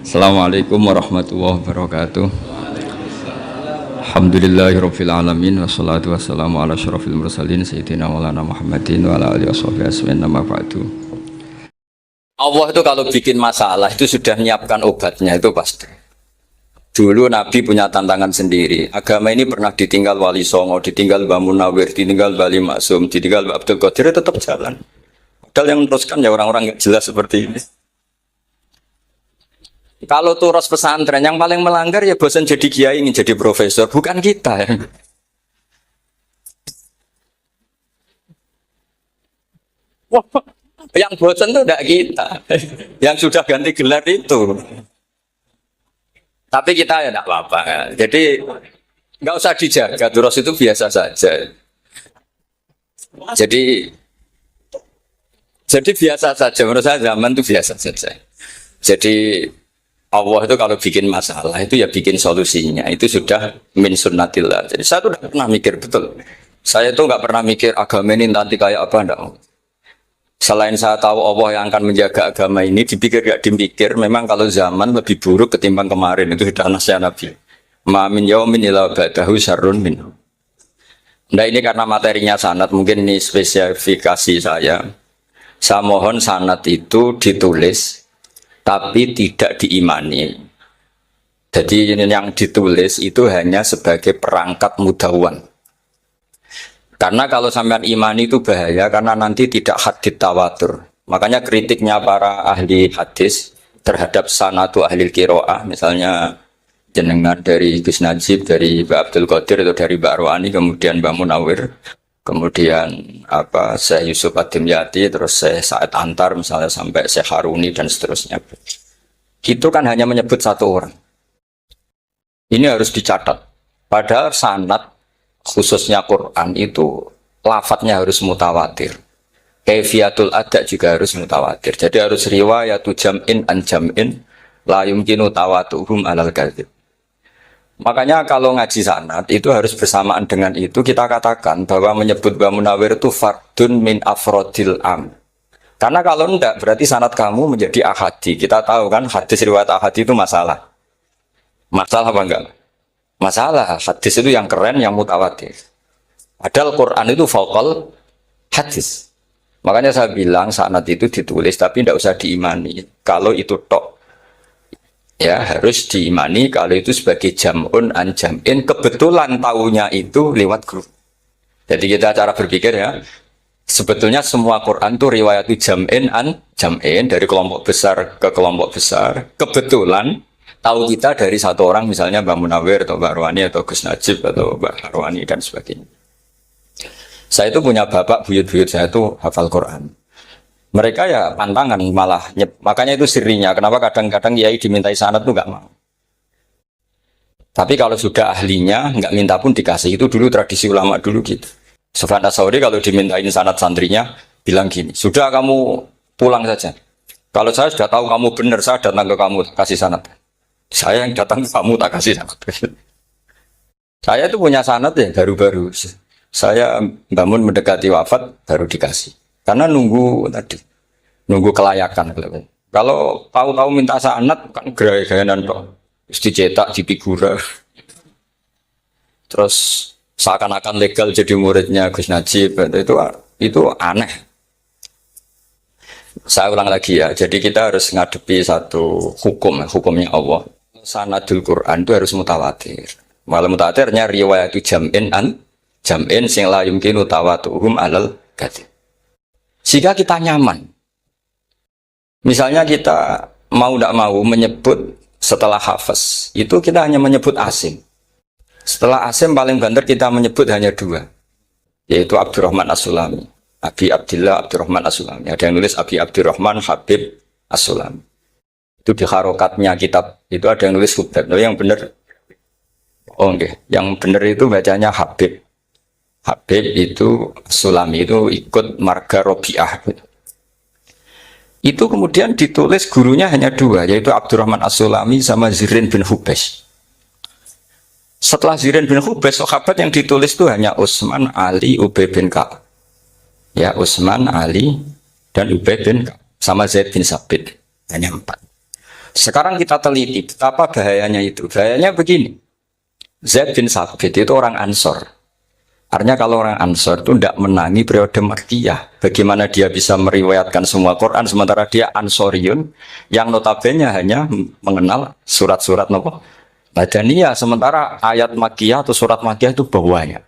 Assalamualaikum warahmatullahi wabarakatuh. Alhamdulillahirabbil alamin wassalatu wassalamu ala asyrofil mursalin sayyidina maulana Muhammadin wa ala alihi washabihi ajmain amma ba'du. Allah itu kalau bikin masalah itu sudah menyiapkan obatnya, itu pasti. Dulu Nabi punya tantangan sendiri. Agama ini pernah ditinggal Wali Songo, ditinggal Mbah Munawir, ditinggal Bali Maksum, ditinggal Mbah Abdul Qadir, tetap jalan. Padahal yang meneruskan ya orang-orang nggak jelas seperti ini. Kalau turos pesantren yang paling melanggar ya bosan jadi kiai ingin jadi profesor, bukan kita ya. Wah, yang bosan itu tidak kita, yang sudah ganti gelar itu. Tapi kita ya tidak apa-apa. Ya. Jadi nggak usah dijaga, turos itu biasa saja. Jadi biasa saja, menurut saya zaman itu biasa saja. Jadi Allah itu kalau bikin masalah itu ya bikin solusinya, itu sudah min sunnatillah. Jadi saya tuh tidak pernah mikir, betul. Saya tuh nggak pernah mikir agama ini nanti kayak apa, enggak. Selain saya tahu Allah yang akan menjaga agama ini, dipikir gak dipikir, memang kalau zaman lebih buruk ketimbang kemarin, itu sudah nasihat Nabi. Ma min yaumin illa ba'dahu syarrun min. Nah ini karena materinya sanad, mungkin ini spesifikasi saya. Saya mohon sanad itu ditulis tapi tidak diimani. Jadi yang ditulis itu hanya sebagai perangkat mudawwan. Karena kalau sampean imani itu bahaya, karena nanti tidak hadits tawatur. Makanya kritiknya para ahli hadis terhadap sanadu ahli qiraah, misalnya jenengan dari Gus Najib, dari Mbak Abdul Qadir atau dari Mbak Arwani, kemudian Mbak Munawir, kemudian Syekh Yusuf Ad-Dimyati, terus Syekh Sa'id Antar misalnya sampai Syekh Haruni dan seterusnya. Itu kan hanya menyebut satu orang. Ini harus dicatat. Padahal sanad khususnya Quran itu lafadznya harus mutawatir. Kaifiyatul ada juga harus mutawatir. Jadi harus riwayatu jam'in an jam'in la yumkinu tawatuhum alal kadzib. Makanya kalau ngaji sanad itu harus bersamaan dengan itu kita katakan bahwa menyebut Mbah Munawir itu fardun min afrodil am. Karena kalau enggak berarti sanad kamu menjadi ahadi. Kita tahu kan hadis riwayat ahadi itu masalah. Masalah apa enggak? Masalah. Hadis itu yang keren, yang mutawatir. Padahal Quran itu fauqal hadis. Makanya saya bilang sanad itu ditulis tapi enggak usah diimani. Kalau itu tok. Ya harus diimani kalau itu sebagai jam'un an jam'in, kebetulan tahunya itu lewat grup. Jadi kita cara berpikir ya, sebetulnya semua Quran itu riwayat jam'in an jam'in, dari kelompok besar ke kelompok besar. Kebetulan tahu kita dari satu orang, misalnya Mbak Munawir atau Mbak Arwani atau Gus Najib atau Mbak Arwani dan sebagainya. Saya itu punya bapak, buyut-buyut saya itu hafal Quran. Mereka ya pantangan malah, makanya itu sirinya. Kenapa kadang-kadang kiai dimintai sanad tuh nggak mau. Tapi kalau sudah ahlinya nggak minta pun dikasih. Itu dulu tradisi ulama dulu gitu. Sufyan Ats-Tsauri kalau dimintain sanad santrinya bilang gini, sudah kamu pulang saja. Kalau saya sudah tahu kamu benar, saya datang ke kamu kasih sanad. Saya yang datang ke kamu tak kasih sanad. Saya itu punya sanad ya baru-baru. Saya bangun mendekati wafat baru dikasih. Karena nunggu tadi, nunggu kelayakan. Kalau tahu-tahu minta sanad kan gaya-gayanan toh, dicetak di figura. Terus seakan-akan legal jadi muridnya Gus Najib, itu aneh. Saya ulang lagi ya, jadi kita harus ngadepi satu hukum, hukumnya Allah. Sanadul Quran itu harus mutawatir. Malah mutawatirnya riwayat itu jam'in an jam'in sing la yumkinu tawatuhum alal kadzib. Jika kita nyaman, misalnya kita mau tidak mau menyebut setelah hafaz, itu kita hanya menyebut asim. Setelah asim paling banter kita menyebut hanya dua, yaitu Abdurrahman As-Sulami, Abi Abdillah Abdurrahman As-Sulami. Ada yang nulis Abi Abdurrahman Habib As-Sulami. Itu di harokatnya kitab, itu ada yang nulis Hubab. Tapi yang benar, oh enggak, yang benar itu bacanya Habib. Habib itu Sulami itu ikut marga Robi'ah. Itu kemudian ditulis gurunya hanya dua, yaitu Abdurrahman As-Sulami sama Zirin bin Hubes. Setelah Zirin bin Hubes, sahabat yang ditulis itu hanya Utsman, Ali, Ubay bin Ka'ab. Ya, Utsman, Ali, dan Ubay bin Ka'ab. Sama Zaid bin Sabit. Hanya 4. Sekarang kita teliti betapa bahayanya itu. Bahayanya begini. Zaid bin Sabit itu orang Ansor. Artinya kalau orang Ansor itu tidak menangi periode Makkiyah. Bagaimana dia bisa meriwayatkan semua Quran sementara dia Ansoriun yang notabene hanya mengenal surat-surat nopo Madaniyah, sementara ayat Makkiyah atau surat Makkiyah itu bawahnya.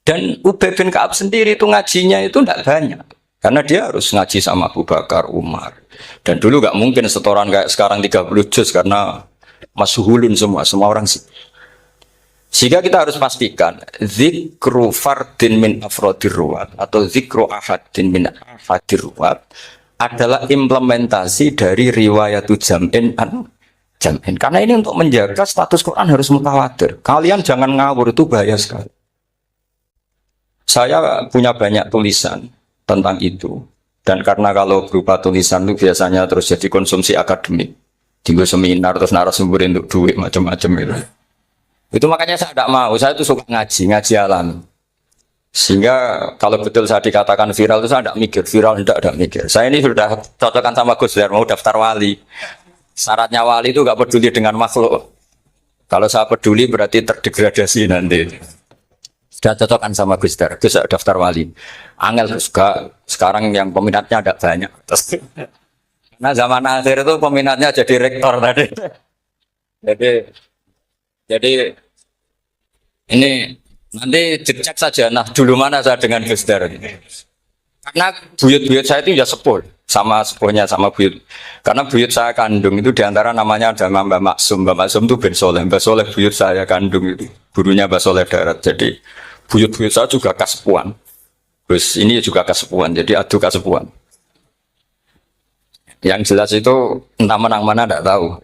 Dan Ubay bin Ka'ab sendiri itu ngajinya itu tidak banyak. Karena dia harus ngaji sama Abu Bakar, Umar. Dan dulu nggak mungkin setoran kayak sekarang 30 juz karena masyhulun semua orang sih. Sehingga kita harus pastikan zikru fardin min afrodir ruwat atau zikru ahadin min afadir ruwat adalah implementasi dari riwayatu jam'in an jam'in. Karena ini untuk menjaga status Quran harus mutawatir. Kalian jangan ngawur, itu bahaya sekali. Saya punya banyak tulisan tentang itu. Dan karena kalau berupa tulisan itu biasanya terus jadi konsumsi akademik. Tinggal seminar terus narasumber untuk duit macam-macam itu. Itu makanya saya tidak mau. Saya itu suka ngaji alam. Sehingga kalau betul saya dikatakan viral itu saya tidak mikir. Viral tidak mikir. Saya ini sudah cocokkan sama Gus Dur, mau daftar wali. Syaratnya wali itu nggak peduli dengan makhluk. Kalau saya peduli berarti terdegradasi nanti. Sudah cocokkan sama Gus Dur, Gus daftar wali. Angel juga sekarang yang peminatnya ada banyak. Nah zaman akhir itu peminatnya jadi rektor tadi. Jadi ini nanti dicek saja. Nah dulu mana saya dengan Gus Dur. Karena buyut-buyut saya itu ya sepuh sama sepuhnya sama buyut. Karena buyut saya kandung itu diantara namanya ada Mbak Maksum. Mbak Maksum itu Ben Soleh. Mbak Soleh buyut saya kandung itu gurunya Mbak Soleh Darat. Jadi buyut-buyut saya juga kasepuan. Terus ini juga kasepuan. Jadi adu kasepuan. Yang jelas itu entah menang mana tidak tahu.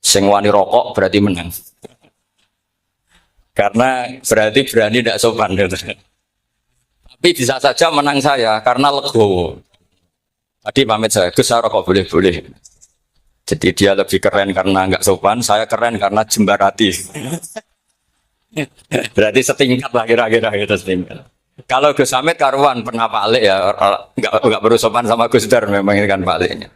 Sing wani rokok berarti menang. Karena berarti berani tidak sopan. Tapi bisa saja menang saya karena legowo. Tadi pamit saya, Gus saya rokok boleh-boleh. Jadi dia lebih keren karena nggak sopan, saya keren karena jembarati. Berarti setingkat lah kira-kira gitu setingkat. Kalau Gus Hamid karuan pernah Pak ya, nggak perlu sopan sama Gus Dur memang ini kan Pak Aleknya.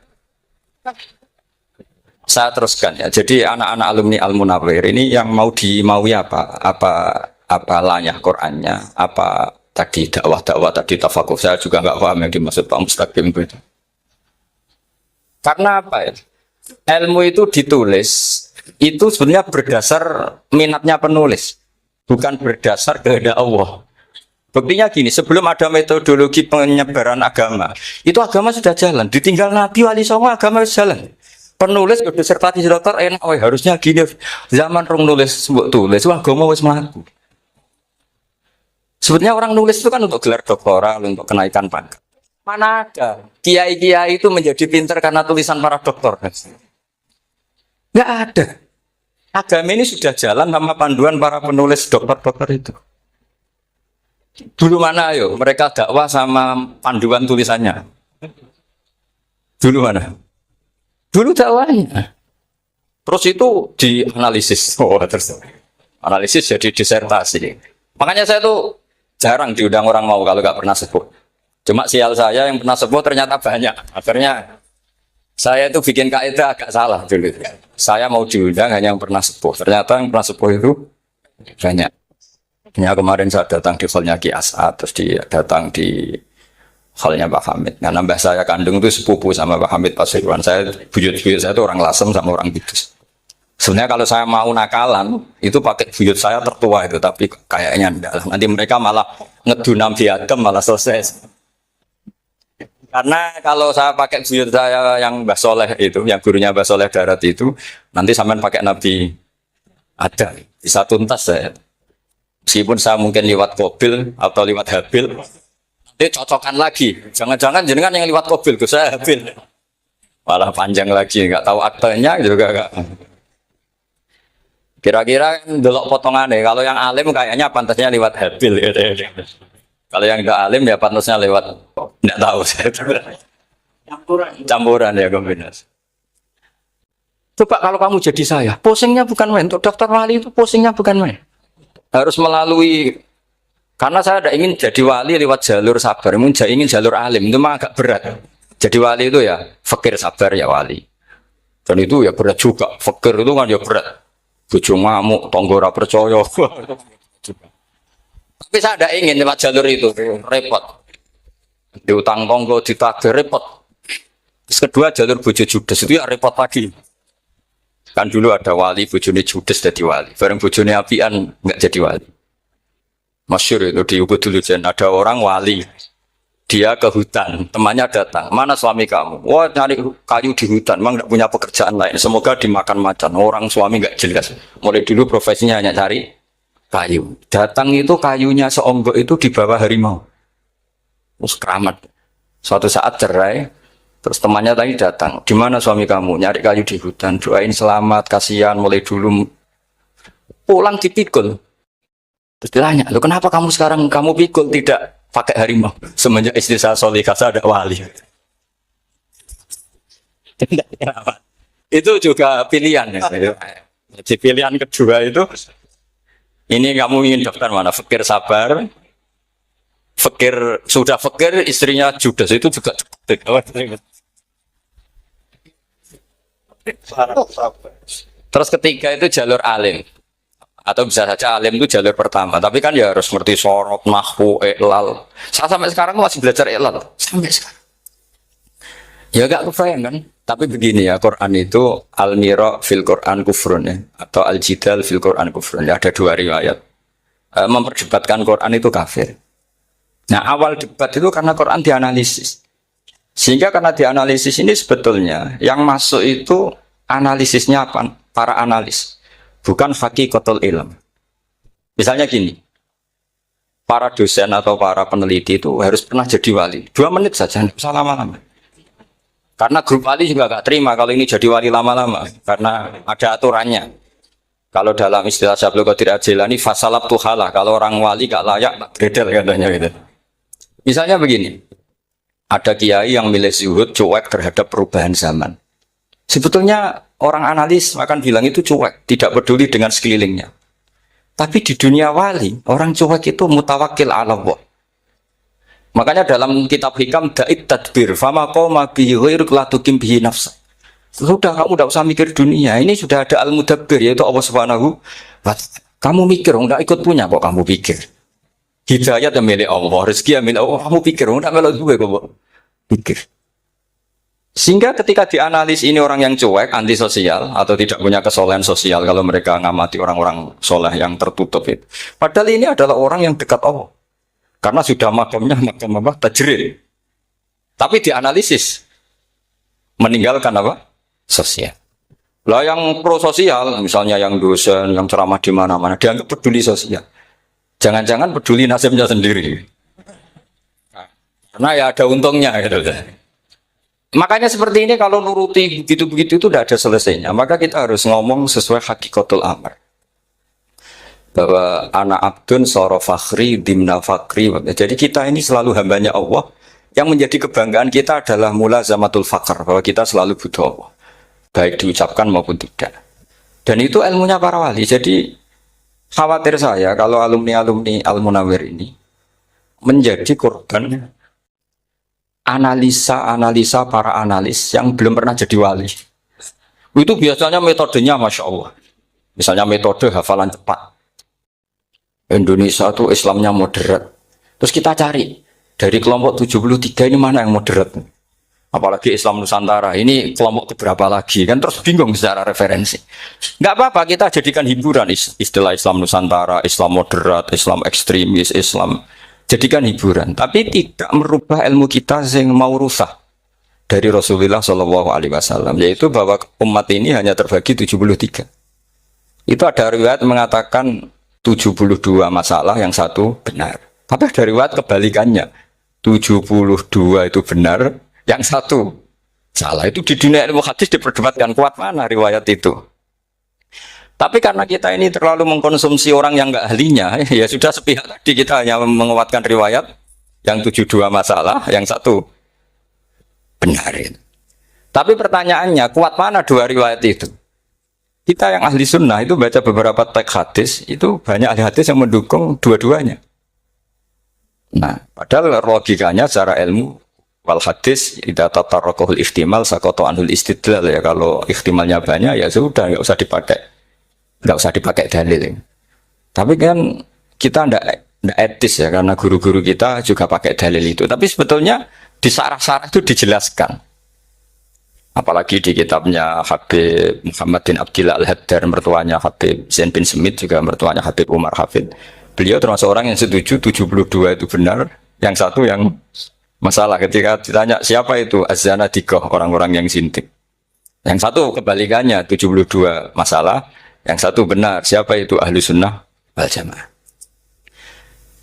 Saya teruskan ya. Jadi anak-anak alumni Al-Munawwir ini yang maui apa lanyah Qur'annya, apa tadi dakwah tadi tafakuh, saya juga nggak paham yang dimaksud Pak Mustaqim itu. Karena apa ya? Ilmu itu ditulis itu sebenarnya berdasar minatnya penulis, bukan berdasar kehendak Allah. Buktinya gini, sebelum ada metodologi penyebaran agama, itu agama sudah jalan. Ditinggal Nabi Wali Songo agama sudah jalan. Penulis disertasi dokter enak, harusnya gini. Zaman rong nulis tulis, agama wis mlaku. Sebetulnya orang nulis itu kan untuk gelar doktoral, untuk kenaikan pangkat. Mana ada kiai-kiai itu menjadi pintar karena tulisan para doktor? Nggak ada. Agama ini sudah jalan sama panduan para penulis dokter-dokter itu. Dulu mana ayo mereka dakwah sama panduan tulisannya? Dulu mana? Dulu dakwahnya. Terus itu dianalisis. Terus analisis jadi disertasi. Makanya saya tuh jarang diundang orang mau kalau nggak pernah sepuh. Cuma sial saya yang pernah sepuh ternyata banyak. Akhirnya saya itu bikin kaidah agak salah dulu. Saya mau diundang hanya yang pernah sepuh. Ternyata yang pernah sepuh itu banyak. Ya, kemarin saya datang di hallnya Ki As'ad, terus datang di hallnya Pak Hamid. Nah, nambah saya kandung itu sepupu sama Pak Hamid Pasuruan. Saya buyut-buyut saya itu orang Lasem sama orang Kudus. Sebenarnya kalau saya mau nakalan, itu pakai buyut saya tertua itu, tapi kayaknya enggak lah. Nanti mereka malah ngedunam di Adam, malah selesai. Karena kalau saya pakai buyut saya yang Mbah Soleh itu, yang gurunya Mbah Soleh Darat itu, nanti sampean pakai Nabi Adam, bisa tuntas saya. Meskipun saya mungkin lewat Qabil atau lewat Habil, nanti cocokkan lagi. Jangan-jangan jenengan yang lewat Qabil, saya Habil. Malah panjang lagi, nggak tahu aktenya juga nggak. Kira-kira delok potongannya, kalau yang alim kayaknya pantasnya lewat Habil. Gitu. Kalau yang nggak alim ya pantasnya lewat, nggak tahu saya. Campuran ya kombinasi. Coba kalau kamu jadi saya, pusingnya bukan main. Untuk daftar wali itu pusingnya bukan main. Harus melalui, karena saya tidak ingin jadi wali lewat jalur sabar, ingin jalur alim, itu mah agak berat. Jadi wali itu ya fakir sabar ya wali. Dan itu ya berat juga. Fakir itu kan ya berat. Bojo ngamuk, tonggo ora percaya. Tapi saya tidak ingin lewat jalur itu, repot. Diutang tonggo, ditagih, repot. Terus kedua jalur bojo judes itu ya repot lagi. Kan dulu ada wali, bojone judes jadi wali. Bareng bojone apian nggak jadi wali. Masyhur itu di Ubud dulu ada orang wali. Dia ke hutan, temannya datang. Mana suami kamu? Wah, nyari kayu di hutan. Memang nggak punya pekerjaan lain. Semoga dimakan macan. Orang suami nggak jelas. Mulai dulu profesinya hanya cari kayu. Datang itu kayunya seonggok itu di bawah harimau. Terus keramat. Suatu saat cerai. Terus temannya tadi datang. Di mana suami kamu? Nyari kayu di hutan. Doain selamat, kasihan. Mulai dulu pulang dipikul. Terus ditanya, lo kenapa kamu sekarang kamu pikul tidak pakai harimau? Semenjak istri saya solihah, saya ada wali. Itu juga pilihan. Ya. Jadi pilihan kedua itu, ini kamu ingin daftar mana? Fakir sabar, fakir sudah fakir, istrinya judes itu juga. Terus ketiga itu jalur alim. Atau bisa saja alim itu jalur pertama, tapi kan ya harus ngerti sorot, nahwu, iklal. Saya sampai sekarang masih belajar iklal, sampai sekarang. Ya gak kebayang kan? Tapi begini ya, Quran itu al-mira fil Quran kufrun ya, atau al-jidal fil Quran kufrun. Ya, ada dua riwayat. Memperdebatkan Quran itu kafir. Nah awal debat itu karena Quran dianalisis. Sehingga karena dianalisis ini sebetulnya yang masuk itu analisisnya apa? Para analis. Bukan hakikatul ilm. Misalnya gini, para dosen atau para peneliti itu harus pernah jadi wali. 2 menit saja, tidak usah lama-lama. Karena grup wali juga gak terima kalau ini jadi wali lama-lama. Karena ada aturannya. Kalau dalam istilah Syaikhul Qadir Al-Jilani, fasalab tuhalah. Kalau orang wali gak layak, gredel katanya gitu. Misalnya begini, ada kiai yang milih zuhud, cuek terhadap perubahan zaman. Sebetulnya orang analis akan bilang itu cuek, tidak peduli dengan sekelilingnya. Tapi di dunia wali, orang cuek itu mutawakkil ala Allah. Makanya dalam kitab hikam da'it tadbir, fama qoma bihi ghairuk la tuqim bihi nafsa. Sudah kamu tidak usah mikir dunia, ini sudah ada al-mudabbir yaitu Allah Subhanahu wa ta'ala. Kamu mikir, enggak ikut punya kok kamu pikir. Hidayat yang milik Allah, rezeki yang milik Allah, kamu pikir, enggak melok gue kok pikir. Sehingga ketika dianalisis ini orang yang cuek, antisosial, atau tidak punya kesolehan sosial, kalau mereka ngamati orang-orang soleh yang tertutup itu. Padahal ini adalah orang yang dekat Allah. Karena sudah makamnya makam apa? Tajrid. Tapi dianalisis. Meninggalkan apa? Sosial. Lah yang pro sosial, misalnya yang dosen, yang ceramah di mana-mana, dianggap peduli sosial. Jangan-jangan peduli nasibnya sendiri. Karena ya ada untungnya gitu. Makanya seperti ini kalau nuruti begitu-begitu itu tidak ada selesainya. Maka kita harus ngomong sesuai hakikatul amr. Bahwa anak abdun soro fakhri dimna fakri. Jadi kita ini selalu hambanya Allah. Yang menjadi kebanggaan kita adalah mulazamatul fakr. Bahwa kita selalu butuh Allah. Baik diucapkan maupun tidak. Dan itu ilmunya para wali. Jadi khawatir saya kalau alumni-alumni Al-Munawwir ini menjadi korban analisa para analis yang belum pernah jadi wali. Itu biasanya metodenya Masya Allah. Misalnya metode hafalan cepat. Indonesia itu Islamnya moderat. Terus kita cari, dari kelompok 73 ini mana yang moderat? Apalagi Islam Nusantara, ini kelompok keberapa lagi? Kan terus bingung secara referensi. Nggak apa-apa, kita jadikan hiburan istilah Islam Nusantara, Islam moderat, Islam ekstremis, Islam. Jadikan hiburan, tapi tidak merubah ilmu kita yang mau rusak dari Rasulullah Shallallahu Alaihi Wasallam, yaitu bahwa umat ini hanya terbagi 73. Itu ada riwayat mengatakan 72 masalah, yang satu benar. Tapi ada riwayat kebalikannya, 72 itu benar, yang satu salah. Itu di dunia ilmu hadis diperdebatkan kuat mana riwayat itu. Tapi karena kita ini terlalu mengkonsumsi orang yang nggak ahlinya, ya sudah sepihak tadi kita hanya menguatkan riwayat yang 72 masalah, yang satu benar. Tapi pertanyaannya, kuat mana dua riwayat itu? Kita yang ahli sunnah itu baca beberapa teks hadis, itu banyak ahli hadis yang mendukung dua-duanya. Nah, padahal logikanya secara ilmu Wal hadis idza tatarraqahul ihtimal saqata anhul istidlal ya, kalau ihtimalnya banyak ya sudah nggak usah dipakai dalil. Tapi kan kita ndak etis ya, karena guru-guru kita juga pakai dalil itu. Tapi sebetulnya di sarah-sarah itu dijelaskan. Apalagi di kitabnya Habib Muhammad bin Abdillah Al-Haddar, mertuanya Habib Zain bin Smith, juga mertuanya Habib Umar Hafid. Beliau termasuk orang yang setuju 72 itu benar, yang satu yang masalah. Ketika ditanya siapa itu Az-Zanadiqah, orang-orang yang sintik. Yang satu kebalikannya, 72 masalah, yang satu benar. Siapa itu? Ahlu Sunnah wal Jamaah.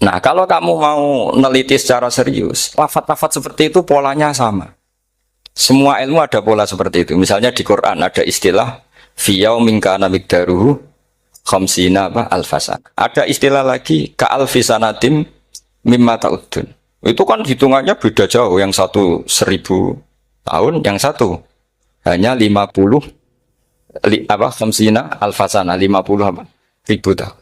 Nah, kalau kamu mau neliti secara serius, lafaz-lafaz seperti itu polanya sama. Semua ilmu ada pola seperti itu. Misalnya di Quran ada istilah fi yaumin kana miqdaruhu khamsina alfasan. Ada istilah lagi ka alfisanatim mimma ta'udun. Itu kan hitungannya beda jauh. Yang satu 1000 tahun, yang satu hanya 50 khamsina alfasana, 50 ribu tahun.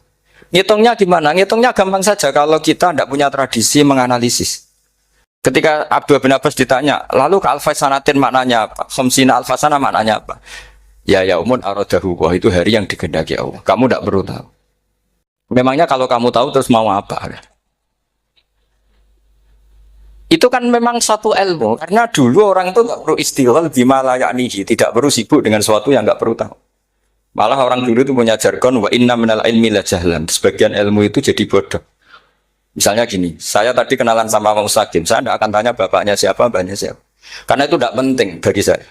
Ngitungnya gimana? Ngitungnya gampang saja kalau kita tidak punya tradisi menganalisis. Ketika Abdul bin Abbas ditanya, lalu ke alfasanatin maknanya apa? Khamsina alfasana maknanya apa? Ya yaumun aradahu, wah itu hari yang dikehendaki Allah. Kamu tidak perlu tahu. Memangnya kalau kamu tahu terus mau apa? Itu kan memang satu ilmu, karena dulu orang itu nggak perlu istighfar bima la ya'nihi, tidak perlu sibuk dengan sesuatu yang nggak perlu tahu. Malah orang dulu itu punya jargon wa inna minal ilmi la jahlan. Sebagian ilmu itu jadi bodoh. Misalnya gini, saya tadi kenalan sama Pak Mustaqim, saya tidak akan tanya bapaknya siapa, mbaknya siapa. Karena itu tidak penting bagi saya.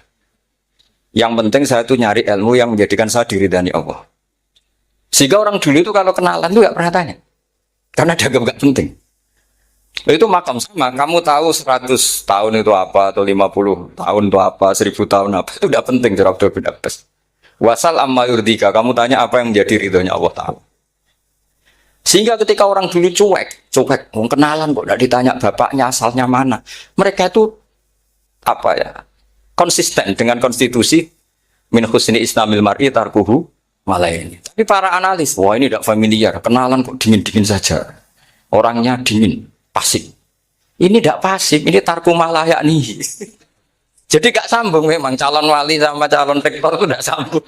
Yang penting saya itu nyari ilmu yang menjadikan saya diridani Allah. Sehingga orang dulu itu kalau kenalan itu nggak pernah tanya. Karena dianggap nggak penting. Itu makam sama, kamu tahu 100 tahun itu apa, atau 50 tahun itu apa, 1000 tahun apa, itu tidak penting. Jawab Abdul bin Abbas. Wasal amma yurdika, kamu tanya apa yang menjadi ridhonya Allah Ta'ala. Sehingga ketika orang dulu cuek, mau kenalan kok tidak ditanya bapaknya asalnya mana. Mereka itu apa ya, konsisten dengan konstitusi min husni islamil mar'i tarkuhu malaini. Tapi para analis, wah ini tidak familiar, kenalan kok dingin-dingin saja. Orangnya dingin, pasif. Ini tidak pasif, ini tarku malah yakni. Jadi gak sambung memang calon wali sama calon rektor itu tidak sambung.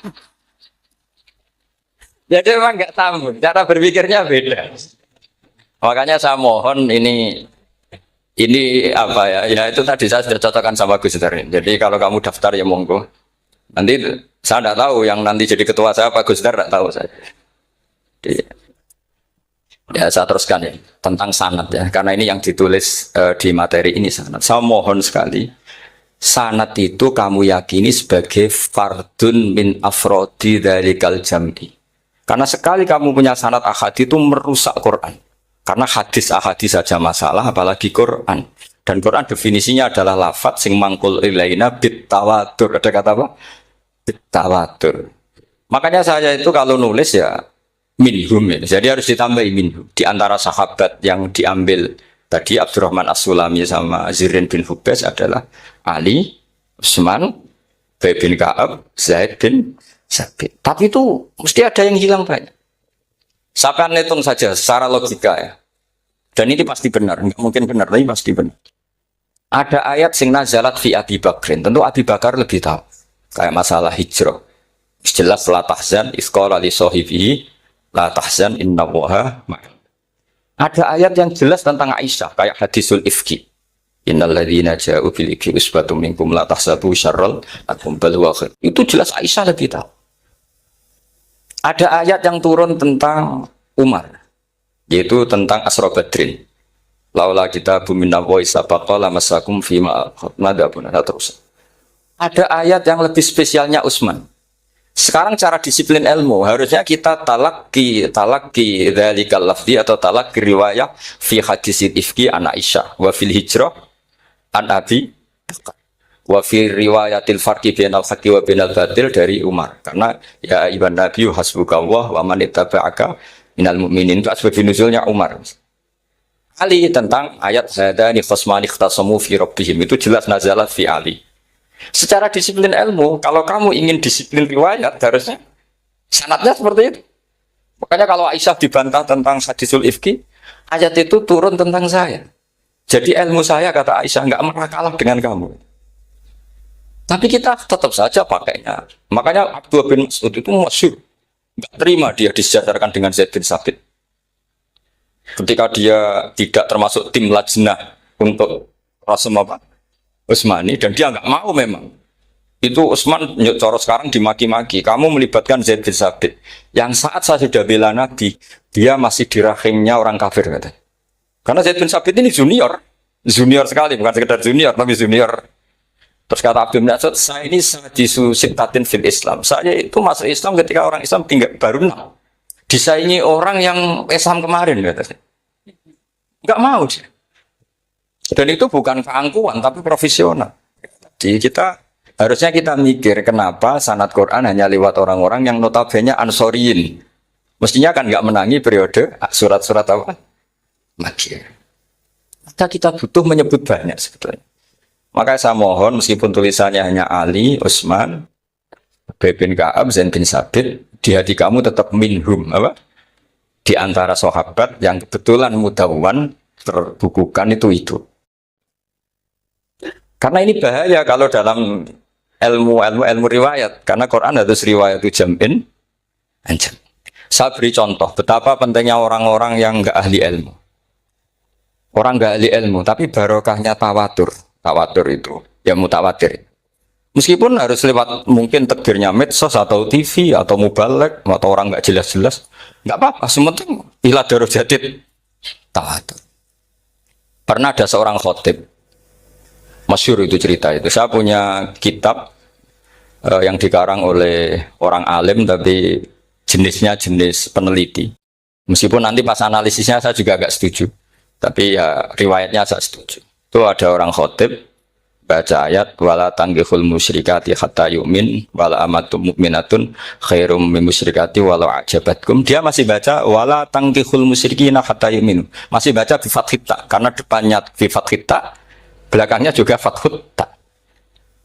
Jadi memang gak sambung, cara berpikirnya beda. Makanya saya mohon ini apa ya? Ya itu tadi saya sudah cocokkan sama Gus Dar. Jadi kalau kamu daftar ya monggo. Nanti saya tidak tahu yang nanti jadi ketua saya Pak Gus Dar, tidak tahu saya. Jadi, ya saya teruskan ya tentang sanad ya, karena ini yang ditulis di materi ini sanad. Saya mohon sekali, sanad itu kamu yakini sebagai fardun min afrodi dzalikal jam'i. Karena sekali kamu punya sanad ahad itu merusak Quran. Karena hadis ahadis saja masalah, apalagi Quran. Dan Quran definisinya adalah lafadz sing mangkul ilaina bit tawatur. Ada kata apa? Bit tawatur. Makanya saya itu kalau nulis ya minhum ya. Jadi harus ditambahi minhum. Di antara sahabat yang diambil tadi Abdurrahman As-Sulami sama Zirin bin Hubes adalah Ali, Utsman, Ubay bin Ka'ab, Zaid bin Sabit. Tapi itu mesti ada yang hilang banyak. Sampai hitung saja secara logika ya. Dan ini pasti benar, nggak mungkin benar, tapi pasti benar. Ada ayat sing nazalat fi Abi Bakrin. Tentu Abi Bakar lebih tahu. Kayak masalah hijrah. Jelas la tahzan isqala li sahibihi la tahzan innallaha ma'ana. Ada ayat yang jelas tentang Aisyah kayak hadisul ifki. Innal ladzina ja'u bil ifki usbatum minkum la tahsabu syarral lakum bal huwa khair. Itu jelas Aisyah lebih tahu. Ada ayat yang turun tentang Umar, yaitu tentang Asra Badrin. Laula kita bumina wa isabaqa lamasakum fima madabun terus. Ada ayat yang lebih spesialnya Utsman. Sekarang cara disiplin ilmu harusnya kita talaqi dzalikal lafzi atau talaqi riwayah fi hadisil ifki an Aisyah wa fil hijrah an Abi wa fi riwayatil farqi bainal haqqi wa bainal batil dari Umar. Karena ya ibn Nabi hasbukallah wa man ittaba'aka minal mu'minin, itu asbab nuzulnya Umar. Ali tentang ayat hadani khasmani ikhtasamu fi rabbihim, itu jelas nazalat fi Ali. Secara disiplin ilmu, kalau kamu ingin disiplin riwayat harusnya sanadnya seperti itu. Makanya kalau Aisyah dibantah tentang hadisul ifki, ayat itu turun tentang saya. Jadi ilmu saya, kata Aisyah, nggak pernah kalah dengan kamu. Tapi kita tetap saja pakainya. Makanya Abdullah bin Mas'ud itu masyhur. Nggak terima dia disejajarkan dengan Zaid bin Sabit. Ketika dia tidak termasuk tim lajnah untuk Rasul Utsmani, dan dia nggak mau memang. Itu Utsman coro sekarang dimaki-maki. Kamu melibatkan Zaid bin Sabit. Yang saat saya sudah bela Nabi, dia masih di rahimnya orang kafir, kata. Karena Zaid bin Sabit ini junior sekali, bukan sekedar junior, tapi junior. Terus kata Abdul Mas'ud, saya ini sadisu sittatin fil Islam. Saya itu masuk Islam ketika orang Islam tinggal baru 6. Disaingi orang yang Islam kemarin, kata. Enggak mau dia. Dan itu bukan keangkuhan, tapi profesional. Jadi harusnya kita mikir kenapa sanad Quran hanya lewat orang-orang yang notabene Ansoriyin. Mestinya kan nggak menangi periode surat-surat apa? Makkiyah. Maka kita butuh menyebut banyak sebetulnya. Maka saya mohon meskipun tulisannya hanya Ali, Utsman, Ubay bin Ka'ab, Zaid bin Sabit, di hati kamu tetap minhum, apa? Di antara sahabat yang kebetulan mudawwan terbukukan itu. Karena ini bahaya kalau dalam ilmu riwayat, karena Quran harus riwayat itu jam'in anjam. Saya beri contoh betapa pentingnya orang-orang yang enggak ahli ilmu. Orang enggak ahli ilmu, tapi barokahnya tawatur itu ya mutawatir. Meskipun harus lewat mungkin takbirnya medsos atau TV atau mubalek atau orang enggak jelas-jelas, enggak apa-apa, sementing ila darajatid tawatur. Pernah ada seorang khotib, masyhur itu cerita itu. Saya punya kitab yang dikarang oleh orang alim tapi jenisnya jenis peneliti. Meskipun nanti pas analisisnya saya juga agak setuju, tapi ya riwayatnya saya setuju. Itu ada orang khotib baca ayat wala tanggihul musyrikati hatta yu'min wala amatum mu'minatun khairum min musyrikati walau ajabatkum. Dia masih baca wala tanggihul musyrikina hatta yu'minu. Masih baca bi fathita karena depannya bi fathita, belakangnya juga fathut ta.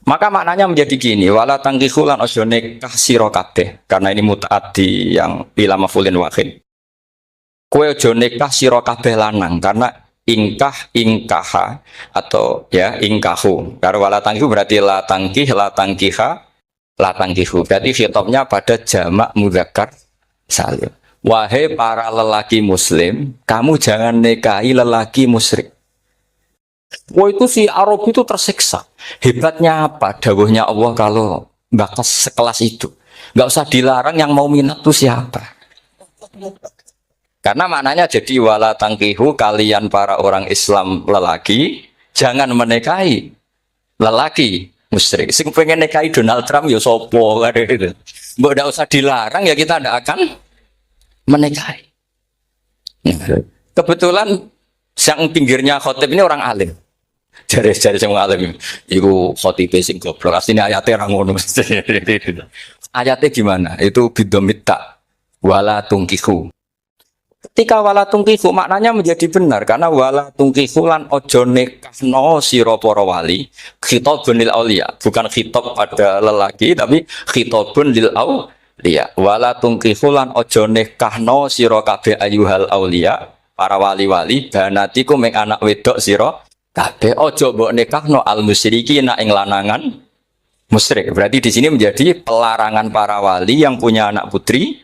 Maka maknanya menjadi gini, wala tangkihulan ojo nikah sira kabeh, karena ini mutaaddi yang bila mafulin wahid. Kowe ojo nikah sira kabeh lanang, karena ingkaha atau ya ingkahu. Karena wala tangkihu berarti la tangkiha, la tangkihu. Berarti khitabnya pada jamak mudzakkar salim. Wahai para lelaki muslim, kamu jangan nikahi lelaki musyrik. Wah itu si Arab itu tersiksa. Hebatnya apa? Dawuhnya Allah kalau bakas sekelas itu. Nggak usah dilarang, yang mau minat itu siapa? Karena maknanya jadi wala tangkihu, kalian para orang Islam lelaki jangan menikahi lelaki musyrik. Sing pengen nikahi Donald Trump ya sopo gitu. Mbok nggak usah dilarang ya kita tidak akan menikahi. Kebetulan yang pinggirnya khotib ini orang alim. Jari yang alim itu khotib sing goblok. Aslinya ayatnya orang ngono. Ayatnya gimana? Itu bidomita wala tungkihu. Ketika wala tungkihu maknanya menjadi benar karena wala tungkihu lan ojo nikahno sira para wali, khitabun lil auliya, bukan khitab pada lelaki tapi khitabun lil auliya. Wala tungkihu lan ojo nikahno sira kabeh ayyuhal auliya, para wali-wali banatiku mek anak wedok sira kabeh ojo mbok nikahno al musyrikin ing lanangan musyrik. Berarti di sini menjadi pelarangan para wali yang punya anak putri,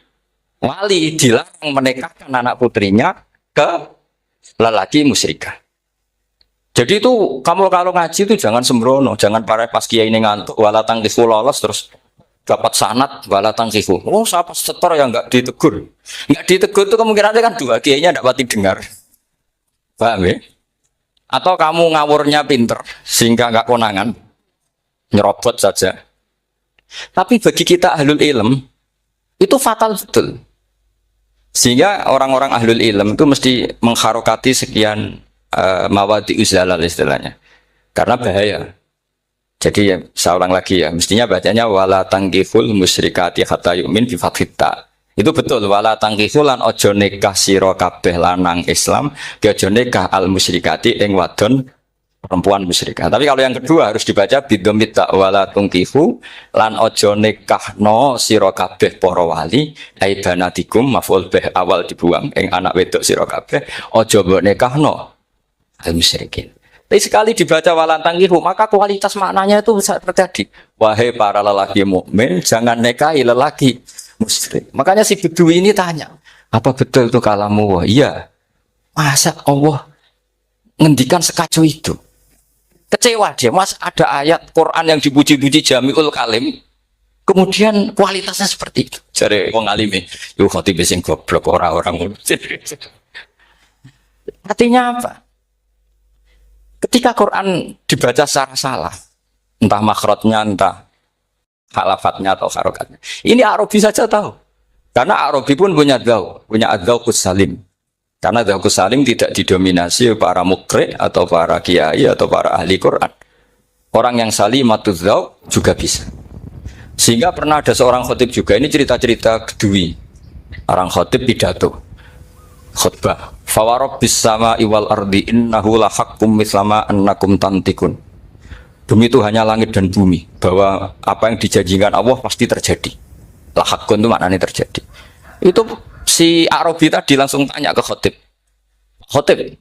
wali dilarang menikahkan anak putrinya ke lelaki musyrikah. Jadi itu kamu kalau ngaji itu jangan sembrono, jangan para pas kiai ini ngantuk wala tangkihu lolos terus dapat sanad wala tangkihu. Oh, siapa setor yang enggak ditegur? Enggak ditegur itu kemungkinannya kan dua, kiainya enggak pati dengar. Paham ya? Atau kamu ngawurnya pinter sehingga enggak konangan, nyerobot saja. Tapi bagi kita ahlul ilm itu fatal betul. Sehingga orang-orang ahlul ilm itu mesti mengharokati sekian mawadi uzalal istilahnya. Karena bahaya. Jadi ya, saya ulang lagi ya, mestinya bacanya wala tangkihul musyrikati hatta yu'min bi fathita. Itu betul, wala tangkihul lan ojo nikah sira kabeh lanang Islam, ojo nikah al musyrikati ing wadon perempuan musyrikah. Tapi kalau yang kedua harus dibaca bidomita wala tungkihu lan ojo nikahno sira kabeh para wali ai banatikum maf'ul bih awal dibuang ing anak wedok sira kabeh ojo mbok nikahno al-musyrikin. Tapi sekali dibaca walantangihu, maka kualitas maknanya itu terjadi. Wahai para lelaki mukmin, jangan nikahi lelaki musyrik. Makanya si Bedui ini tanya, apa betul itu kalamu? Iya. Masa Allah ngendikan sekacau itu? Kecewa dia, mas ada ayat Quran yang dipuji-puji Jamiul Kalim, kemudian kualitasnya seperti itu. Jadi wong alime, yo khotib sing goblok orang-orang. Artinya apa? Ketika Quran dibaca secara salah, entah makhrajnya, entah halafatnya atau harokatnya, ini Arabi saja tahu. Karena Arabi pun punya adzauqus salim. Karena adzauqus salim tidak didominasi para mukri atau para kiai atau para ahli Quran. Orang yang salimatuz dzauq juga bisa. Sehingga pernah ada seorang khotib juga, ini cerita-cerita Bedui. Orang khotib pidato khutbah. Fawarabbis sama'i wal ardi innahu lahaqqum mislama annakum tantikun. Demi Tuhannya langit dan bumi, bahwa apa yang dijanjikan Allah pasti terjadi. Lahaqqun itu maknanya terjadi. Itu si Arabi tadi langsung tanya ke khotib. Khotib,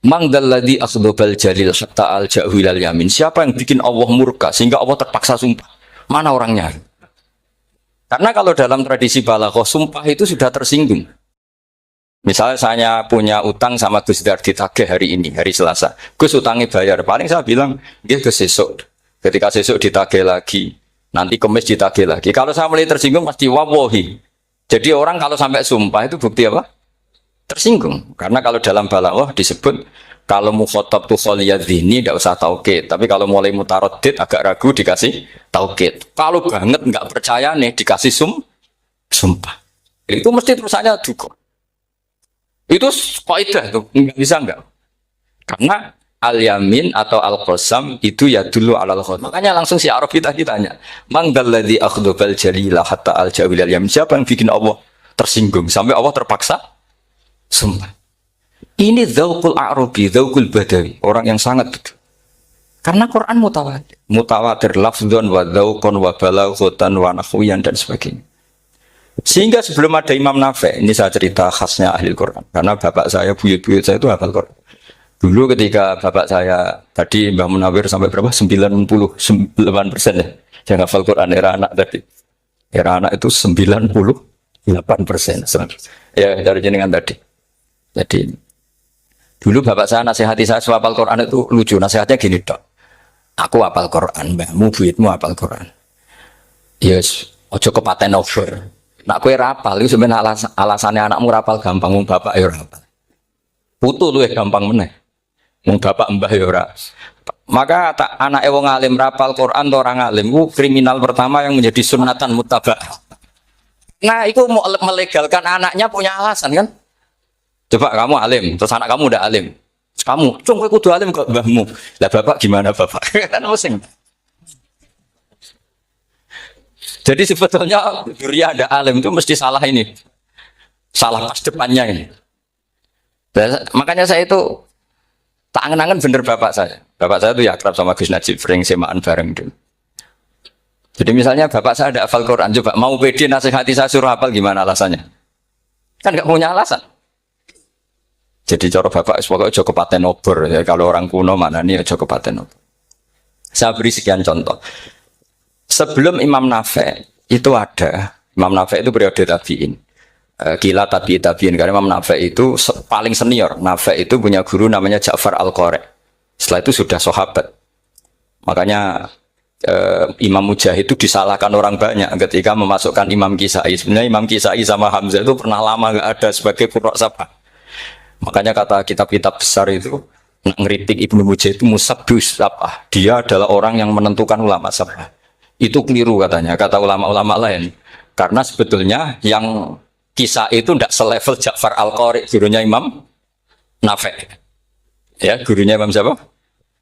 mang dalladzi akhdhabal jalil hatta al-ja'hu ilal yamin. Siapa yang bikin Allah murka sehingga Allah terpaksa sumpah? Mana orangnya? Karena kalau dalam tradisi balaghah, sumpah itu sudah tersinggung. Misalnya saya punya utang sama Gus Dar ditagih hari ini, hari Selasa. Gus utangnya bayar. Paling saya bilang, dia Gus sesuk. Ketika sesuk ditagih lagi, nanti Kamis ditagih lagi. Kalau saya mulai tersinggung pasti wawahi. Jadi orang kalau sampai sumpah itu bukti apa? Tersinggung. Karena kalau dalam balaghah disebut kalau mukhatab tu kholiyadzini tidak usah taukid. Tapi kalau mulai mutaroddid agak ragu dikasih taukid. Kalau banget nggak percaya nih dikasih sumpah. Itu mesti terusannya duga. Itu kaidah tuh, nggak bisa enggak. Karena al-yamin atau al-qasam itu ya dulu alal khot. Makanya langsung si Arabi tadi tanya, "Man dalladzi akhdhabal jalila hatta al-jawil al-yamin?" Siapa yang bikin Allah tersinggung sampai Allah terpaksa sumpah. Ini dzauqul Arabi, dzauqul Badawi, orang yang sangat betul. Karena Quran mutawatir, mutawatir lafdzun wa dzauqun wa balaghatan wa nahwiyan dan sebagainya. Sehingga sebelum ada Imam Nafi', ini saya cerita khasnya ahli Quran. Karena bapak saya, buyut-buyut saya itu hafal Quran. Dulu ketika bapak saya, tadi Mbah Munawir sampai berapa? 98% ya. Yang hafal Quran, era anak tadi. Era anak itu 98%. Ya, dari jenengan tadi. Jadi, dulu bapak saya nasihati saya soal hafal Quran itu lucu. Nasihatnya gini, Dok. Aku hafal Quran, mbahmu, buyutmu hafal Quran. Yes, ojo kepaten over. Nak kue rapal, itu sebenarnya alasannya anakmu rapal gampang, mung bapak ya rapal. Putu lu gampang meneh, mung bapak mbah ya ora. Maka tak anak wong alim rapal Quran atau orang alim, kriminal pertama yang menjadi sunatan mutabak. Nah, itu mau melegalkan anaknya punya alasan kan? Coba kamu alim, terus anak kamu udah alim, terus kamu, cung kowe kudu alim kok mbahmu. Lah bapak gimana bapak? Kan pusing. Jadi sebetulnya duriya ada alim itu mesti salah ini. Salah pas depannya ini. Dan makanya saya itu tak angen-angen bener bapak saya. Bapak saya itu ya akrab sama Gus Najib, sering semaan bareng dulu. Jadi misalnya bapak saya ada hafal Quran, coba mau pede nasihati saya suruh hafal gimana alasannya? Kan nggak punya alasan. Jadi cara bapak pokoknya Joko Paten Obor ya, kalau orang kuno mana nih Joko Paten Obor. Saya beri sekian contoh. Sebelum Imam Nafi' itu ada, Imam Nafi' itu periode tabi'in. Gila tabi'in, karena Imam Nafi' itu paling senior. Nafi' itu punya guru namanya Ja'far Al-Qari. Setelah itu sudah sahabat. Makanya Imam Mujahid itu disalahkan orang banyak ketika memasukkan Imam Kisai. Sebenarnya Imam Kisai sama Hamzah itu pernah lama nggak ada sebagai qurra sab'ah. Makanya kata kitab-kitab besar itu, ngeritik Ibnu Mujahid itu musabbus sab'ah. Dia adalah orang yang menentukan ulama sab'ah. Itu keliru katanya, kata ulama-ulama lain. Karena sebetulnya yang kisah itu tidak selevel Ja'far Al-Qari, gurunya Imam Nafi'. Ya, gurunya Imam siapa?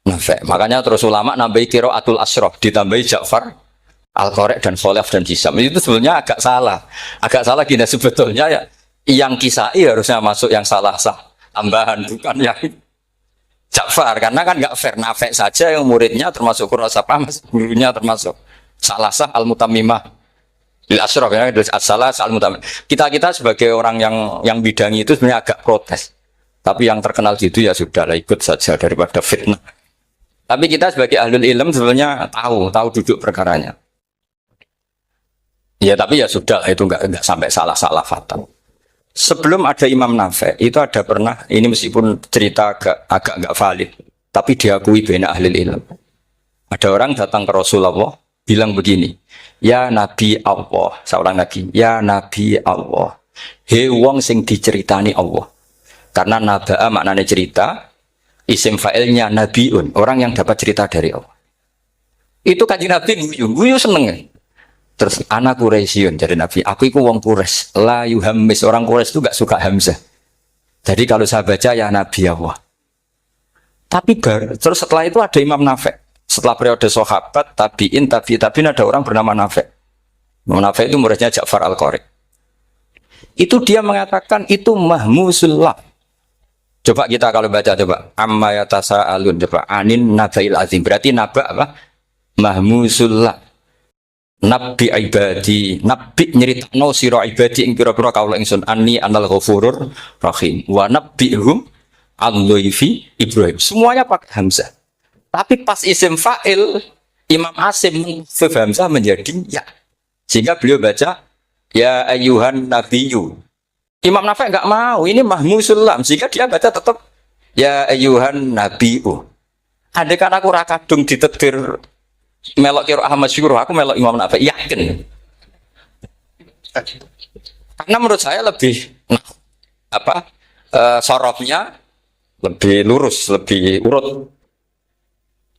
Nafi'. Makanya terus ulama nambahi qiraatul asyraf, ditambahi Ja'far Al-Qari dan Khalaf dan Hisam. Itu sebetulnya agak salah. Agak salah gini, sebetulnya ya yang kisah harusnya masuk yang salah sah tambahan, bukan yang Ja'far. Karena kan nggak fair, Nafi' saja yang muridnya termasuk Qurrasapah, gurunya termasuk salah sah al-mutammimah lil asyraf ya, salah sah al-mutammimah. Kita sebagai orang yang bidangi itu sebenarnya agak protes. Tapi yang terkenal gitu ya sudahlah ikut saja daripada fitnah. Tapi kita sebagai ahlul ilm sebenarnya tahu duduk perkaranya. Ya tapi ya sudah itu nggak sampai salah fatal. Sebelum ada Imam Nafi itu ada pernah ini meskipun cerita agak nggak valid, tapi diakui bena ahlul ilm. Ada orang datang ke Rasulullah bilang begini, ya Nabi Allah, seorang lagi, ya Nabi Allah, he wong sing diceritani Allah. Karena naba'a maknanya cerita, isim fa'ilnya nabiun, orang yang dapat cerita dari Allah. Itu kanjeng Nabi guyu seneng ya. Terus anak Quraisyun jadi Nabi, aku itu wong Quraisy, la yuhammis, orang Quraisy itu gak suka hamzah. Jadi kalau saya baca ya Nabi Allah. Tapi terus setelah itu ada Imam Nafi. Setelah periode sahabat, tabiin ada orang bernama Nafi. Imam Nafi itu muridnya Ja'far Al-Qari. Itu dia mengatakan itu mahmusullah. Coba kita kalau baca coba amma yatasaalun coba anin nabail azim berarti naba apa? Mahmusullah. Nabi ibadi, nabi nyeritakno sira ibadi ing pira-pira kaula ingsun anni anal ghafurur rahim wa nabbihum al-dhaifi Ibrahim. Semuanya pakai hamzah. Tapi pas isim fa'il Imam Asim mengkhafif hamzah menjadi ya. Sehingga beliau baca ya ayyuhan nabiyyu. Imam Nafi enggak mau, ini mahmusul lam, sehingga dia baca tetap ya ayyuhan nabiyyu. Andai kan aku ra kadung ditetir melok kira Ahmad Syukur, aku melok Imam Nafi, yakin. Karena menurut saya lebih sorofnya lebih lurus, lebih urut.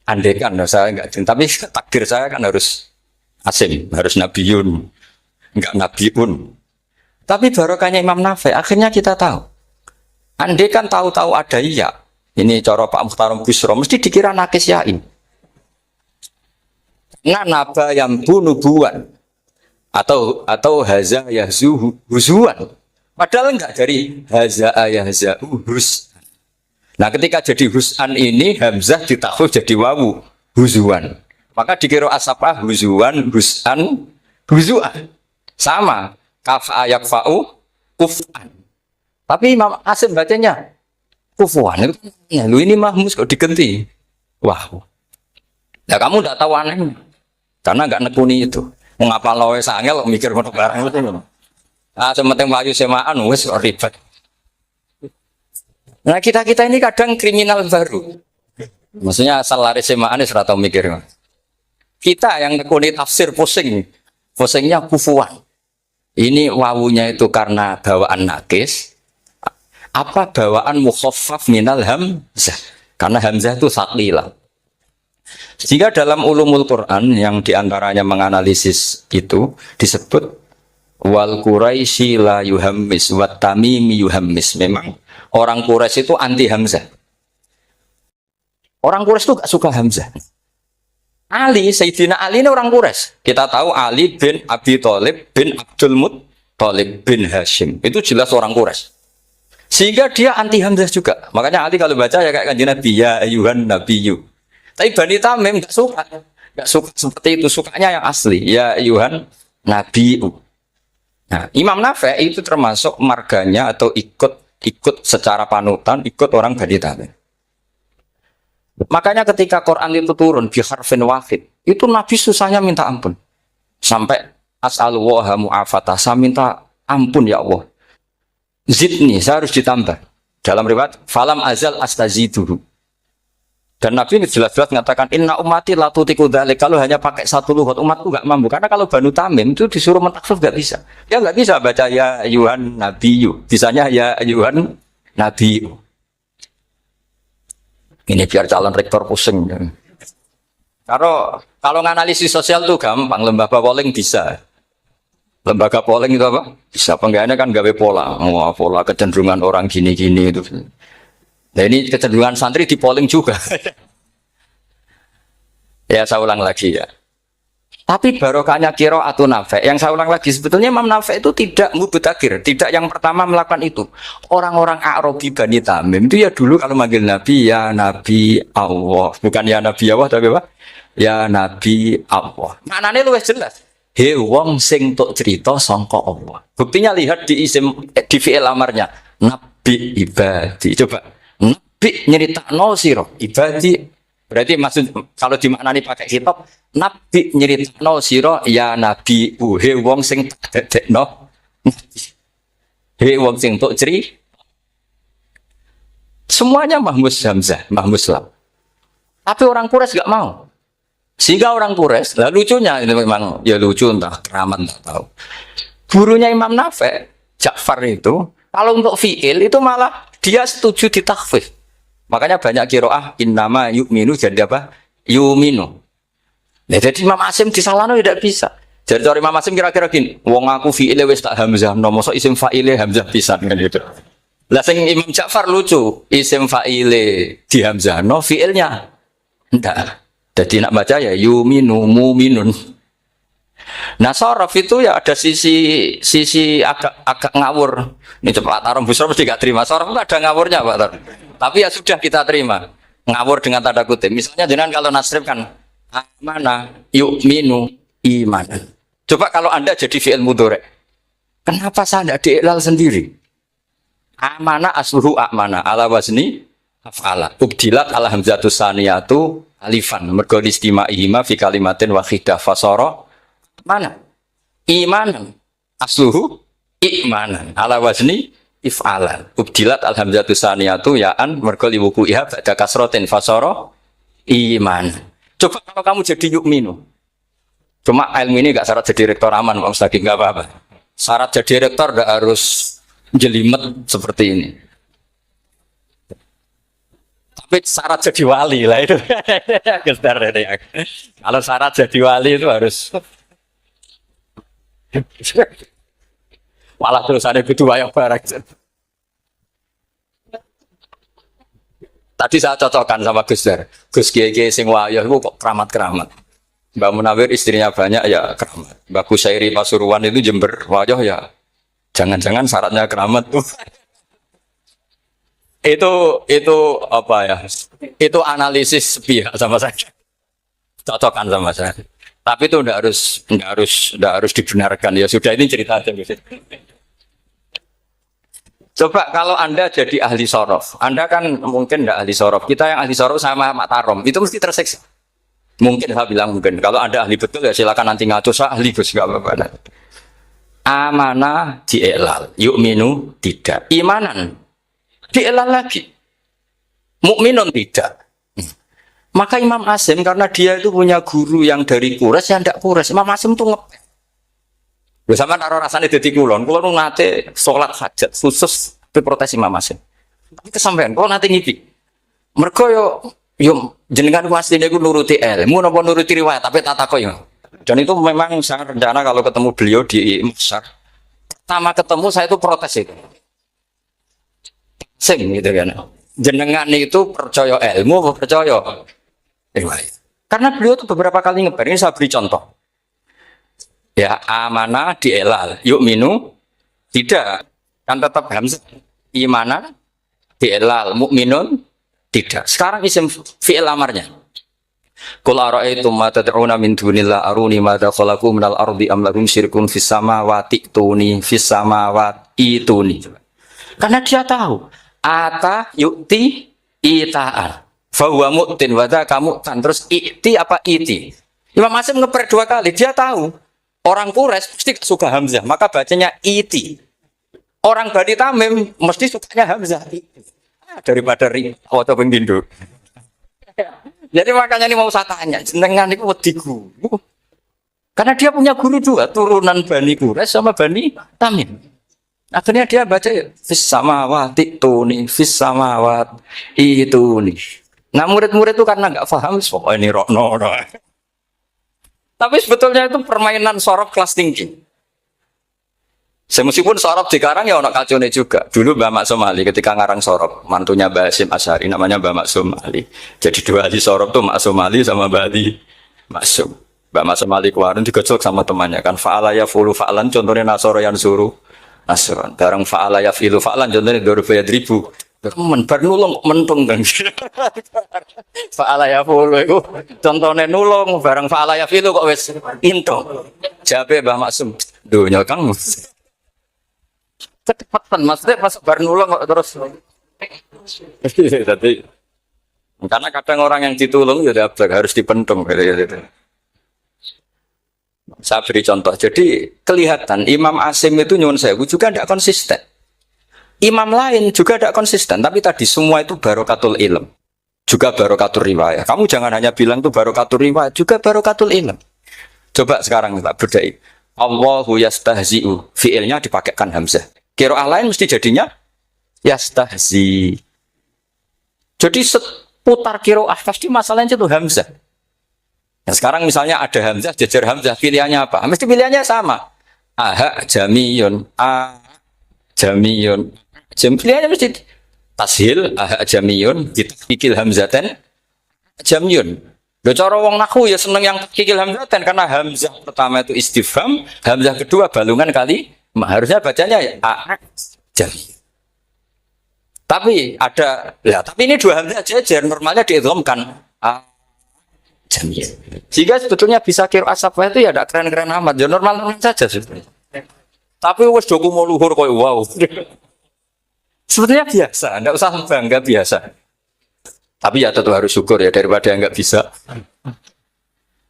Andai kan saya enggak, tapi takdir saya kan harus Asim, harus Nabiyun, enggak Nabiun. Tapi barokahnya Imam Nafi, akhirnya kita tahu. Andai kan tahu-tahu ada iya, ini cara Pak Mukhtar Busro, mesti dikira nakis yain. Nah, naba yang bunubuan atau haza yahzu huzuan. Padahal enggak dari haza yahza hus. Nah, ketika jadi husan ini hamzah ditakhfif jadi wawu huzuan. Maka dikira asapah huzuan, husan, huzuan. Sama. Kafa yakfa'u kuf'an. Tapi Imam Asim bacanya kufuan. Ya, lu ini mahmus kok digenti. Wah. Ya kamu enggak tahu anehnya. Karena enggak nekuni itu. Mengapa lo sangel mikir ngono barang itu. Ah, sementing mlayu semaan wis kok ribet. Nah, kita ini kadang kriminal baru. Maksudnya asal lari semaan wis ora tau mikir. Kita yang nekuni tafsir pusing. Pusingnya kufuan. Ini wawunya itu karena bawaan nakis, apa bawaan mukhaffaf minal hamzah? Karena hamzah itu saqilah. Sehingga dalam ulumul Quran yang diantaranya menganalisis itu disebut wal Quraisy la yuhammis wat tamimi yuhammis. Memang orang Quraisy itu anti hamzah. Orang Quraisy itu gak suka hamzah. Ali, Sayyidina Ali ini orang Quraisy. Kita tahu Ali bin Abi Thalib bin Abdul Muttalib bin Hashim. Itu jelas orang Quraisy. Sehingga dia anti hamzah juga. Makanya Ali kalau baca ya kayak kanjeng Nabi ya ayyuhan nabiyyu. Tapi Bani Tamim enggak suka. Enggak suka seperti itu, sukanya yang asli. Ya ayyuhan nabiyyu. Nah, Imam Nafi itu termasuk marganya atau ikut secara panutan, ikut orang Bani Tamim. Makanya ketika Quran itu turun bi harfin wahid, itu Nabi susahnya minta ampun. Sampai as'alullaha mu'afatah, saya minta ampun ya Allah. Zidni, saya harus ditambah. Dalam riwayat falam azal astaziduhu. Dan Nabi jelas-jelas mengatakan inna ummati la tutiku dzalik, kalau hanya pakai satu lugat umatku enggak mampu. Karena kalau Banu Tamim itu disuruh mentakhfif enggak bisa. Dia enggak bisa baca ya ayyuhan nabiyyu. Bisanya ya ayyuhan nabiyyu. Ini biar calon rektor pusing. Kalau nganalisis sosial tuh gampang, lembaga polling bisa. Lembaga polling itu apa? Bisa penggayanya kan gawe pola. Oh, pola kecenderungan orang gini-gini itu. Nah ini kecenderungan santri di polling juga. Ya saya ulang lagi ya. Tapi barokahnya qiraatun Nafi. Yang saya ulang lagi, sebetulnya Imam Nafi itu tidak mubtagir, tidak yang pertama melakukan itu. Orang-orang Arabi Bani Tamim itu ya dulu kalau manggil Nabi ya Nabi Allah, bukan ya Nabi Allah tapi apa? Ya Nabi Allah. Maknanya luwih jelas. He wong sing tok cerita sangka Allah. Buktinya lihat di isim di fi'il amarnya. nabi ibadi. Coba nabi nyeritakno sira ibadi. Berarti maksud kalau dimaknani pakai kitab, nabi nyeritakno sira ya nabi he wong sing dadekno. He wong sing tok ceri. Semuanya Mahmus Hamzah, Mahmus Lam. Tapi orang Quraisy gak mau. Sehingga orang Quraisy, lah lucunya ini memang ya lucu entah keramat tak tahu. Gurunya Imam Nafi' Ja'far itu kalau untuk fi'il itu malah dia setuju ditakhfif. Makanya banyak qiraah innama yu'minu jadi apa? Yu'minu. Nah, jadi Imam Asim disalahno tidak bisa. Jadi cara Imam Asim kira-kira gini, wong aku fi'ile wis tak hamzah, nomor isim fa'ile hamzah pisan kan gitu. Lah sing Imam Ja'far lucu, isim fa'ile di hamzah no fi'ilnya ndak. Jadi nak baca ya yuminu muminun. Nah sorof itu ya ada sisi agak ngawur. Ini Pak Tarom Busro mesti gak terima. Sorof itu ada ngawurnya Pak Tarom. Tapi ya sudah kita terima. Ngawur dengan tanda kutip. Misalnya jangan kalau nasrif kan amana yuminu iman. Coba kalau Anda jadi fi'il mudhari'. Kenapa saya tidak diiklal sendiri? Amana asluhu amana ala wazni af'ala. Ubdilat ala hamzatus saniyatu alifan mergo istima'ihima fi kalimatin wahidah fasara mana imanan asluhu imanan ala wazni if'alan ubdilat al hamzatus saniyatu ya'an mergo liwuqu'iha ba'da kasratin fasara iman. Coba kalau kamu jadi yu'minu, cuma ilmu ini enggak syarat jadi rektor aman Pak Mustaqim, enggak apa-apa. Syarat jadi rektor enggak harus jelimet seperti ini. Tapi syarat jadi wali lah itu. Kalau syarat jadi wali itu harus malah terusannya itu wayang barang. Tadi saya cocokkan sama Gus Dar. Gus Kiai sing wayah itu kok keramat-keramat. Mbak Munawir istrinya banyak ya keramat. Mbak Kusairi Pasuruan itu Jember wayah ya. Jangan-jangan syaratnya keramat tuh. Itu apa ya? Itu analisis sepihak sama saya. Cocokkan sama saya. Tapi itu enggak harus dibenarkan. Ya sudah ini cerita aja gitu. Coba kalau Anda jadi ahli sorof, Anda kan mungkin enggak ahli sorof. Kita yang ahli sorof sama Mak Tarom, itu mesti terseksa. Mungkin saya bilang mungkin. Kalau Anda ahli betul ya silakan nanti ngaco saya ahli Gus enggak apa-apa. Amanah di'ilal, yu'minu tidak. Imanan di'ilal lagi. Mukminun tidak. Maka Imam Asim karena dia itu punya guru yang dari Quraisy yang tidak Quraisy. Imam Asim tuh ngepel. Bersama taruh rasanya jadi kulon nate sholat hajat khusus protes Imam Asim. Tapi kesampaian, kalau nanti ngipi. Mereka yo jenengan aslinya itu nuruti ilmu, napa nuruti riwayat, tapi tak takoi. Dan itu memang saya rencana kalau ketemu beliau di Muksar. Pertama ketemu saya itu protes itu. Sing gitu kan. Jenengan itu percaya ilmu atau percaya riwayat. Karena beliau itu beberapa kali ngebar, ini saya beri contoh. Ya, amanah di'ilal, yu'minu tidak. Kan tetap hamzah. Imanan di'ilal, mukminun tidak. Sekarang isim fi'il amarnya. Qul ara'aytum ma tad'una min dunillah aruni madza khalaqu minal ardi am lahum syirkun fis samawati tuni fis samawati tuni. Karena dia tahu ata yu'ti ita'an fa huwa mu'tin wa dzaka mu'tan. Terus i'ti apa iti? Imam Asim ngeper dua kali, dia tahu orang Quraisy mesti suka hamzah, maka bacanya iti. Orang Bani Tamim mesti sukanya hamzah. Daripada ri atau pengindu. Jadi makanya ini mau saya tanya, jenengan itu wedi guru. Karena dia punya guru juga, turunan Bani Quraisy sama Bani Tamim. Akhirnya dia baca fis samawati tuni, fis samawat itu nih. Nah murid-murid itu karena nggak paham, oh ini rokno. Tapi sebetulnya itu permainan sorof kelas tinggi. Meskipun sorof di Karang ya anak kacone juga. Dulu Mbak Maksum Ali ketika ngarang sorof, mantunya Mbak Hasyim Asy'ari namanya Mbak Maksum Ali. Jadi dua ahli sorof tuh Maksum Ali sama Mbak Ali Maksum. Mbak Maksum Ali kemarin digocok sama temannya kan. Fa'ala yaf'ulu fa'lan contohnya nasoro yang suruh nasron. Bareng fa'ala yaf'ilu fa'lan contohnya 2000. Bar nulung mentung kan. Fa'ala yaf'ulu itu contohnya nulung bareng fa'ala yaf'ilu kok wis intung. Jabe Mbah Maksum. Dunya Kang. Kecepatan, maksudnya pas bar nulung kok terus. Jadi, karena kadang orang yang ditulung ya harus dipentung gitu. Saya beri contoh. Jadi kelihatan Imam Asim itu nyuwun sewu juga tidak konsisten. Imam lain juga tidak konsisten. Tapi tadi semua itu barokatul ilm. Juga barokatul riwayat. Kamu jangan hanya bilang itu barokatul riwayat. Juga barokatul ilm. Coba sekarang kita berdai. Allahu yastahzi'u. Fi'ilnya dipakaikan hamzah. Qiraah lain mesti jadinya yastahzi. Jadi seputar qiraah pasti masalahnya itu hamzah. Nah, sekarang misalnya ada hamzah, jajar hamzah, pilihannya apa? Mesti pilihannya sama. Aha jamiyun, a jamiyun. Pilihannya mesti tashil, aha jamiyun, kikil hamzatan, jamiyun. Lho cara wong nahwu ya seneng yang kikil hamzatan karena hamzah pertama itu istifham, hamzah kedua balungan kali, harusnya bacanya ya a jamiyun. Tapi ada, ya tapi ini dua hamzah jajar, normalnya diidghamkan a jamiyah. Sehingga sebetulnya bisa qiraah safah itu ya tidak keren-keren amat, ya normal-normal saja sebetulnya. Tapi wes doku mau luhur koyo wow. Sebetulnya biasa, tidak usah bangga biasa. Tapi ya tetap harus syukur ya daripada yang nggak bisa.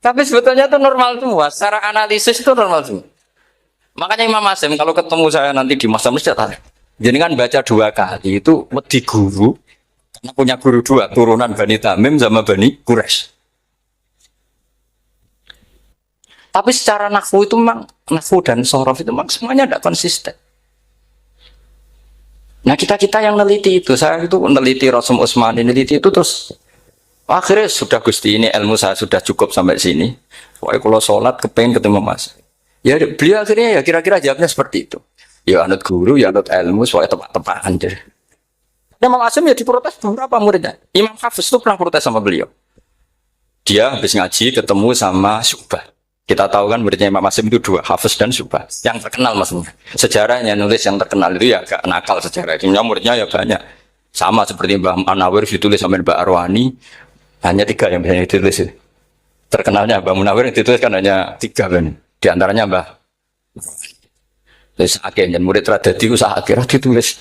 Tapi sebetulnya itu normal semua, secara analisis itu normal semua. Makanya Imam Asim kalau ketemu saya nanti di masa masjid, jadi kan baca 2 kali itu wedi guru, karena punya guru 2, turunan Bani Tamim sama Bani Quraisy. Tapi secara nahwu itu memang, nahwu dan sorof itu memang semuanya tidak konsisten. Nah kita yang neliti itu, saya itu neliti Rasul Utsmani, neliti itu terus akhirnya sudah Gusti ini ilmu saya sudah cukup sampai sini. Wah kalau sholat kepengen ketemu Mas. Ya beliau akhirnya ya kira-kira jawabnya seperti itu. Ya anut guru, ya anut ilmu, soalnya tepat-tepatan deh. Dan Imam Asim ya diprotes beberapa muridnya. Imam Hafiz itu pernah protes sama beliau. Dia habis ngaji ketemu sama Syu'bah. Kita tahu kan muridnya Imam Asim itu 2, Hafiz dan Syu'bah. Yang terkenal maksudnya. Sejarahnya nulis yang terkenal itu ya agak nakal sejarah. Muridnya ya banyak. Sama seperti Mbah Munawir ditulis sama Mbah Arwani. Hanya 3 yang biasanya ditulis. Terkenalnya Mbah Munawir yang ditulis kan hanya 3 kan. Di antaranya Mbah. Terus akhirnya murid Radadi itu akhirnya ditulis.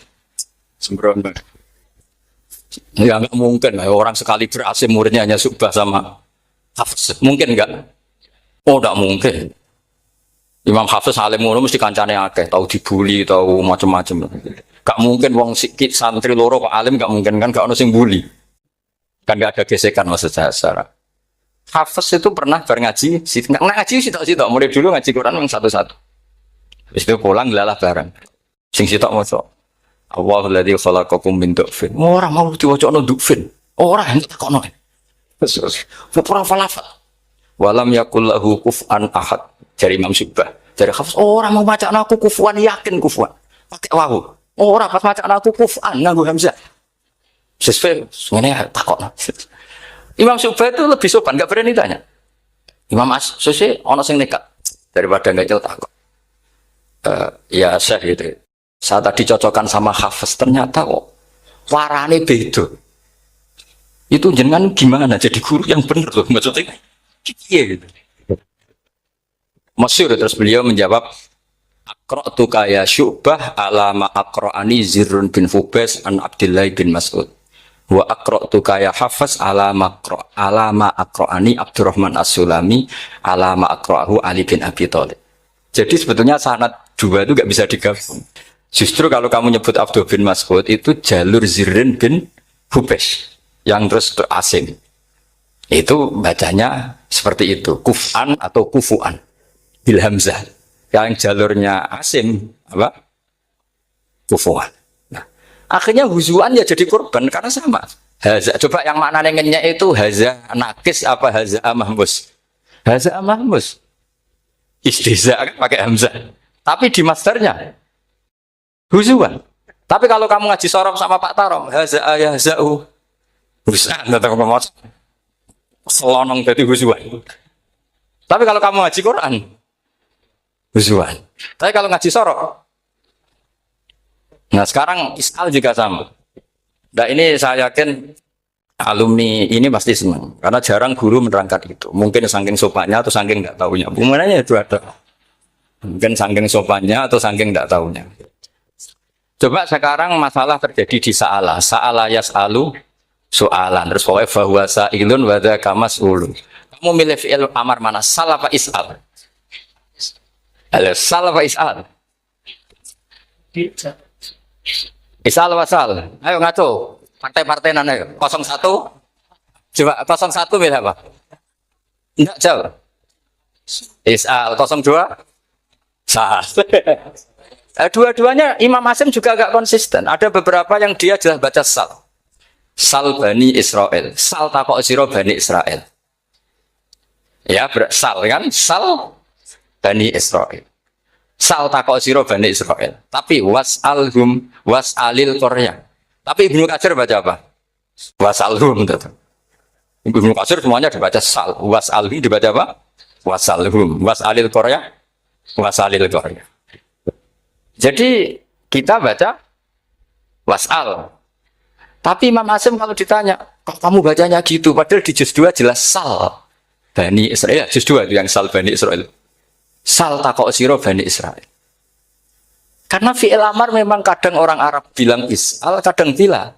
Sembrono. Ya nggak mungkin. Orang sekali berasim muridnya hanya Syu'bah sama Hafiz. Mungkin enggak? Oh, tidak mungkin. Imam Hafiz alim ngono mesti kancane akeh, tahu dibully, tahu macam-macam. Gak mungkin wong sikit santri loro kok alim, gak mungkin kan gak ono sing bully. Kan gak ada gesekan maksud saya secara. Hafiz itu pernah ngaji, ngaji sitok-sitok, mulai dulu ngaji Quran yang satu-satu. Habis itu pulang lalah bareng. Sing sitok maca. Allahul ladzi khalaqakum min du'fin. Ora mau diwacana du'fin. Ora entek kono. Terus ora falafat. Walam yakul lahu kuf'an ahad. Dari Imam Syu'bah. Dari Hafiz, orang mau baca aku kufuan, yakin kufuan. Pakai wawu. Orang pas baca aku kufuan, nganggu hamzah. Sesuai, sebenarnya takut. Imam Syu'bah itu lebih sopan, gak berani tanya. Imam As-Susi, ono sing nekat. Daripada gak jauh takut. Ya Syekh gitu. Saya tadi cocokkan sama Hafiz, ternyata kok warane beda. Itu jenengan gimana jadi guru yang benar loh, maksudnya. Iya gitu. Masyhur terus beliau menjawab Aqra'tu ya Syu'bah ala ma aqra'ani Zirrun bin Fubais an Abdullah bin Mas'ud wa aqra'tu ya Hafiz ala ma aqra'ani Abdurrahman As-Sulami ala ma aqra'ahu Ali bin Abi Thalib. Jadi sebetulnya sanad 2 itu gak bisa digabung. Justru kalau kamu nyebut Abdullah bin Mas'ud itu jalur Zirrun bin Fubais yang terus asing. Itu bacanya seperti itu, kuf'an atau kufu'an bil hamzah. Yang jalurnya Asim apa? Kufu'an. Nah, akhirnya huzuan ya jadi korban karena sama. Haza, coba yang mana nengennya itu haza nakis apa haza mahmus? Haza mahmus. Istiza kan pakai hamzah. Tapi di masternya huzuan. Tapi kalau kamu ngaji sorof sama Pak Tarom, haza ayahza'u. Husan atau ngomong selonong jadi huzuan. Tapi kalau kamu ngaji Quran, huzuan. Tapi kalau ngaji sorok, nah sekarang iskal juga sama. Nah ini saya yakin alumni ini pasti senang karena jarang guru menerangkan itu. Mungkin saking sopannya atau saking nggak tahunya. Bagaimana itu ada? Mungkin saking sopannya atau saking nggak tahunya. Coba sekarang masalah terjadi di sa'ala yas'alu soalan, terus pokoknya bahwa sa'ilun wada kamas ulu. Kamu milih fi'il amar mana? Sal apa is'al? Sal apa is'al? Is'al apa sal? Ayo ngaco. Partai-partai nana ayo. 01. Coba 01 milih apa? Enggak jauh. Is'al 02. Sal. Dua-duanya Imam Hasim juga agak konsisten. Ada beberapa yang dia jelas baca sal. Sal Bani Israel. Sal takok siro Bani Israel. Ya, sal kan? Sal Bani Israel. Sal takok siro Bani Israel. Tapi was'alhum was'alil Korea. Tapi Ibnu Katsir baca apa? Was'alhum. Ibnu Katsir semuanya dibaca sal. Was'alhum dibaca apa? Was'alhum. Was'alil Korea. Was'alil Korea. Jadi kita baca was'al. Tapi Imam Hasim kalau ditanya, kok kamu bacanya gitu? Padahal di juz 2 jelas sal Bani Israel. Juz 2 itu yang sal Bani Israel. Sal takok siro Bani Israel. Karena fi'il amar memang kadang orang Arab bilang is'al, kadang bila.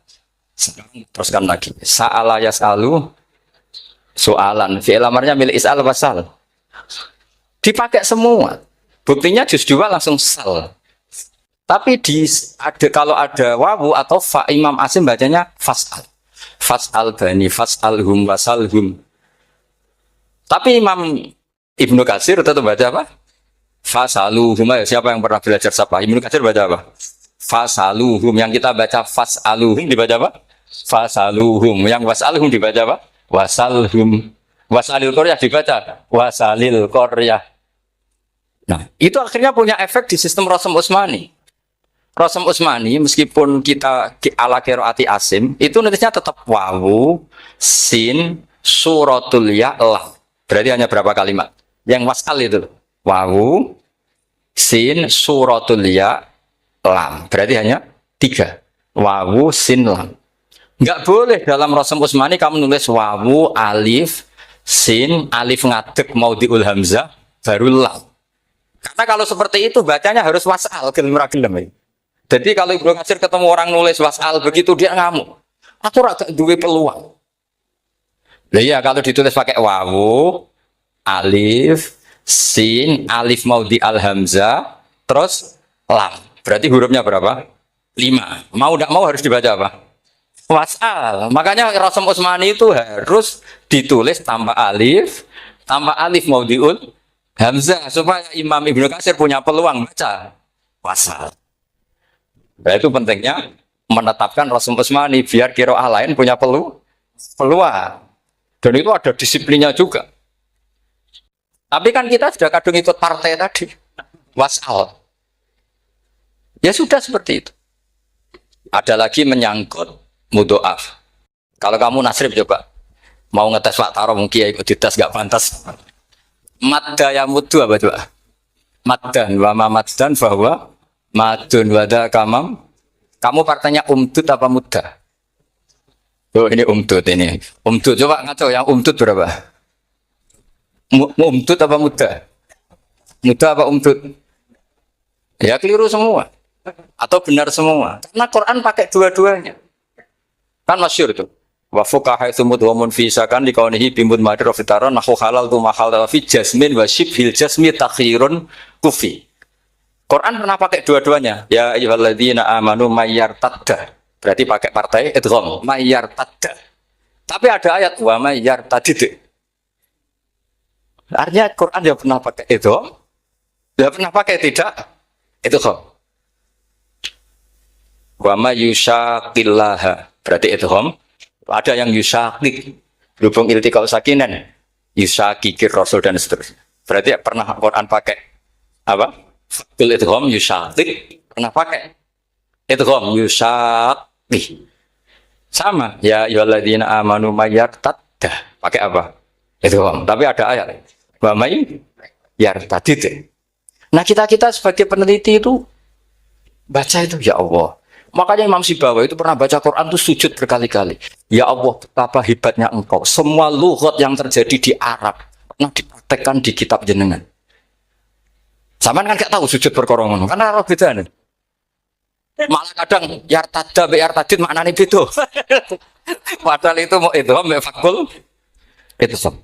Sekarang teruskan lagi. Sa'ala yas'alu soalan. Fi'il amarnya milik is'al apa sal? Dipakai semua. Buktinya juz 2 langsung sal. Tapi kalau ada wawu atau fa, Imam Hasim bacanya fas'al. Fas'al bani, fas'alhum, wasalhum. Tapi Imam Ibnu Katsir tetap baca apa? Fasaluhum. Siapa yang pernah belajar sapa? Ibnu Katsir baca apa? Fasaluhum. Yang kita baca fas'aluhum dibaca apa? Fasaluhum. Yang wasalhum dibaca apa? Wasalhum. Wasalil Koryah dibaca wasalil Koryah. Nah, itu akhirnya punya efek di sistem Rasm Utsmani. Rasm Utsmani meskipun kita ala qiraati Asim itu nulisnya tetap wawu, sin, suratul ya, lam. Berarti hanya berapa kalimat? Yang wasal itu wawu, sin, suratul ya, lam. Berarti hanya 3. Wawu, sin, lam. Enggak boleh dalam Rasm Utsmani kamu nulis wawu, alif, sin, alif ngadeg mau diul hamzah baru lam. Karena kalau seperti itu bacanya harus wasal gelem. Jadi kalau Ibnu Katsir ketemu orang nulis wasal begitu dia ngamuk. Aku agak duwe peluang. Lah iya kalau ditulis pakai wawu, alif, sin, alif mau di al hamzah, terus lam. Berarti hurufnya berapa? 5. Mau tidak mau harus dibaca apa? Wasal. Makanya Rasm Utsmani itu harus ditulis tanpa alif mau diul hamzah supaya Imam Ibnu Katsir punya peluang baca wasal. Nah, itu pentingnya menetapkan Rasm Utsmani biar qiraah lain punya peluang. Dan itu ada disiplinnya juga. Tapi kan kita sudah kadung ikut partai tadi. Wasal. Ya sudah seperti itu. Ada lagi menyangkut mudhoaf. Kalau kamu nasrib coba mau ngetes Pak Taro mungkin ikut dites gak pantas. Madda ya mudu apa coba? Maddan wa mamaddan bahwa madun wada kamam. Kamu partainya umdud apa muda? Oh ini umdud ini. Umdud coba ngaco yang umdud berapa? Umdud apa muda? Muda apa umdud? Ya keliru semua. Atau benar semua. Karena Quran pakai dua-duanya. Kan masyhur itu. Wa fuqaha tsumud wa munfisakan liqaunihi bimud madir wa fitaran nahu halal tu mahal fi jasmin wa shibhil jasmi takhirun kufi. Quran pernah pakai dua-duanya. Ya ayyuhalladzina amanu mayyartadda. Berarti pakai partai idgham, mayyartadda. Tapi ada ayat wa mayyartadid. Artinya Quran dia pernah pakai idgham, dia pernah pakai tidak idgham. Wa mayyushaqillaha. Berarti idgham. Ada yang yusyaqik. Berhubung iltiqal sakinan, yusyaqikir rasul dan seterusnya. Berarti pernah Quran pakai apa? Fatul idgham yusyaqik pernah pakai idgham yusyaqik sama ya ayyuhalladzina amanu mayyartadda pakai apa idgham tapi ada ayat wa may yartadid. Nah kita sebagai peneliti itu baca itu ya Allah. Makanya Imam Sibawa itu pernah baca Quran itu sujud berkali-kali. Ya Allah betapa hebatnya engkau. Semua lughat yang terjadi di Arab pernah dipraktekkan di kitab jenengan. Zaman kan gak tahu sujud perkara ngono, karena ora bedane. Malah kadang yartada be yartadin maknane beda. Padahal itu mau itu mbek fakul itu sok.